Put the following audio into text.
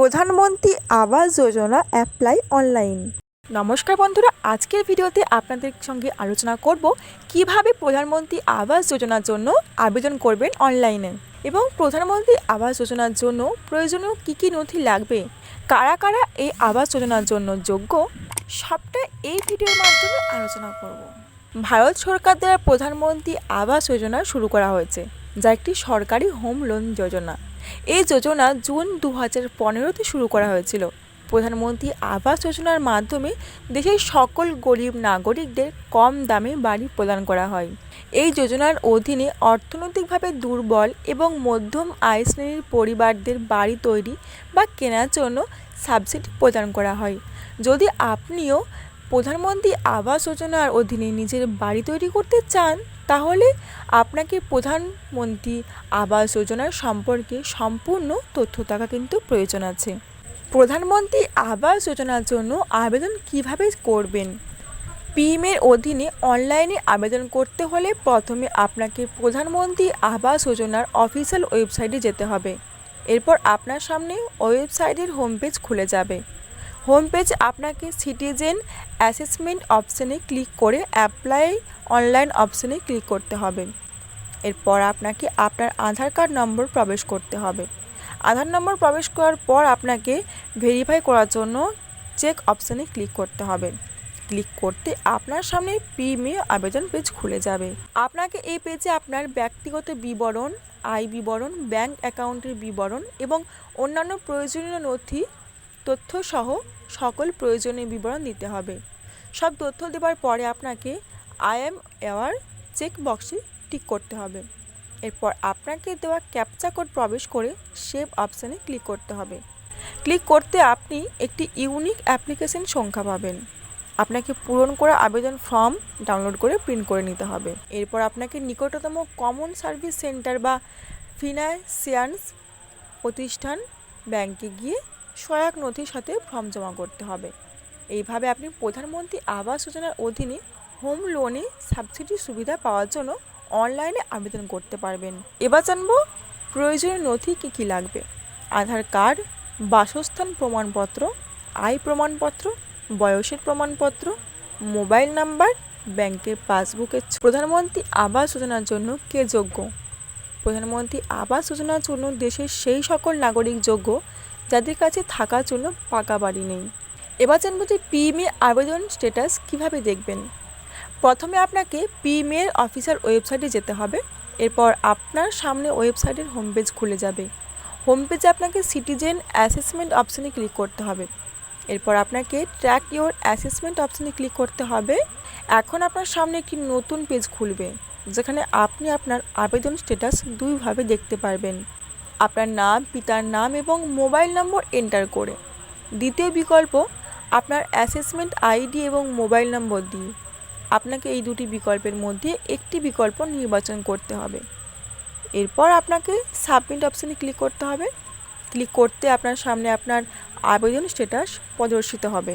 প্রধানমন্ত্রী Awas Yojana apply online. নমস্কার বন্ধুরা, আজকের ভিডিওতে আপনাদের সঙ্গে আলোচনা করব কিভাবে প্রধানমন্ত্রী আবাস যোজনার জন্য আবেদন করবেন অনলাইনে এবং প্রধানমন্ত্রী আবাস যোজনার জন্য প্রয়োজনীয় কী নথি লাগবে, কারা কারা এই আবাস যোজনার জন্য যোগ্য, সবটা এই ভিডিওর মাধ্যমে আলোচনা করব। ভারত সরকার দ্বারা প্রধানমন্ত্রী আবাস যোজনা শুরু করা হয়েছে, যা একটি সরকারি হোম লোন যোজনা। এই যোজনা জুন 2015-তে শুরু করা হয়েছিল। প্রধানমন্ত্রী আবাস যোজনার মাধ্যমে দেশের সকল গরিব নাগরিকদের কম দামে বাড়ি প্রদান করা হয়। এই যোজনার অধীনে অর্থনৈতিকভাবে দুর্বল এবং মধ্যম আয় শ্রেণীর পরিবারদের বাড়ি তৈরি বা কেনার জন্য সাবসিডি প্রদান করা হয়। যদি আপনিও প্রধানমন্ত্রী আবাস যোজনার অধীনে নিজের বাড়ি তৈরি করতে চান, তাহলে আপনাকে প্রধানমন্ত্রী আবাস যোজনার সম্পর্কে সম্পূর্ণ তথ্য থাকা কিন্তু প্রয়োজন আছে। প্রধানমন্ত্রী আবাস যোজনার জন্য আবেদন কিভাবে করবেন? পিএমের অধীনে অনলাইনে আবেদন করতে হলে প্রথমে আপনাকে প্রধানমন্ত্রী আবাস যোজনার অফিসিয়াল ওয়েবসাইটে যেতে হবে। এরপর আপনার সামনে ওয়েবসাইটের হোম পেজ খুলে যাবে। হোম পেজ আপনাকে সিটিজেন অ্যাসেসমেন্ট অপশানে ক্লিক করে অ্যাপ্লাই অনলাইন অপশানে ক্লিক করতে হবে। এরপর আপনাকে আপনার আধার কার্ড নম্বর প্রবেশ করতে হবে। আধার নম্বর প্রবেশ করার পর আপনাকে ভেরিফাই করার জন্য চেক অপশানে ক্লিক করতে হবে। ক্লিক করতে আপনার সামনে পিএমএ আবেদন পেজ খুলে যাবে। আপনাকে এই পেজে আপনার ব্যক্তিগত বিবরণ, আয় বিবরণ, ব্যাংক অ্যাকাউন্টের বিবরণ এবং অন্যান্য প্রয়োজনীয় নথি তথ্য সহ সকল প্রয়োজনীয় বিবরণ দিতে হবে। সব তথ্য দেওয়ার পরে আপনাকে আই এম অ্যাওয়ার চেক বক্সে টিক করতে হবে। এরপর আপনাকে দেওয়া ক্যাপচা কোড প্রবেশ করে সেভ অপশানে ক্লিক করতে হবে। ক্লিক করতে আপনি একটি ইউনিক অ্যাপ্লিকেশন সংখ্যা পাবেন। আপনাকে পূরণ করা আবেদন ফর্ম ডাউনলোড করে প্রিন্ট করে নিতে হবে। এরপর আপনাকে নিকটতম কমন সার্ভিস সেন্টার বা ফিনান্সিয়াল প্রতিষ্ঠান ব্যাংকে গিয়ে সহায়ক নথির সাথে ফর্ম জমা করতে হবে। এইভাবে আপনি প্রধানমন্ত্রী আবাস যোজনার অধীনে হোম লোনে সাবসিডি সুবিধা পাওয়ার জন্য অনলাইনে আবেদন করতে পারবেন। এবার জানবো প্রয়োজনীয় নথি কী লাগবে। আধার কার্ড, বাসস্থান প্রমাণপত্র, আয় প্রমাণপত্র, বয়সের প্রমাণপত্র, মোবাইল নাম্বার, ব্যাংকের পাসবুকের। প্রধানমন্ত্রী আবাস যোজনার জন্য কে যোগ্য? প্রধানমন্ত্রী আবাস যোজনার জন্য দেশের সেই সকল নাগরিক যোগ্য যাদের কাছে থাকার জন্য পাকা বাড়ি নেই। এবার জানবো যে পিএমএ আবেদন স্ট্যাটাস কিভাবে দেখবেন। প্রথমে আপনাকে পিএমএর অফিসিয়াল ওয়েবসাইটে যেতে হবে। এরপর আপনার সামনে ওয়েবসাইটের হোম পেজ খুলে যাবে। হোম পেজে আপনাকে সিটিজেন অ্যাসেসমেন্ট অপশানে ক্লিক করতে হবে। এরপর আপনাকে ট্র্যাক ইওর অ্যাসেসমেন্ট অপশানে ক্লিক করতে হবে। এখন আপনার সামনে একটি নতুন পেজ খুলবে, যেখানে আপনি আপনার আবেদন স্ট্যাটাস দুইভাবে দেখতে পারবেন। আপনার নাম, পিতার নাম এবং মোবাইল নম্বর এন্টার করে। দ্বিতীয় বিকল্প আপনার অ্যাসেসমেন্ট আইডি এবং মোবাইল নম্বর দিয়ে। আপনাকে এই দুটি বিকল্পের মধ্যে একটি বিকল্প নির্বাচন করতে হবে। এরপর আপনাকে সাবমিট অপশানে ক্লিক করতে হবে। ক্লিক করতে আপনার সামনে আপনার আবেদন স্ট্যাটাস প্রদর্শিত হবে।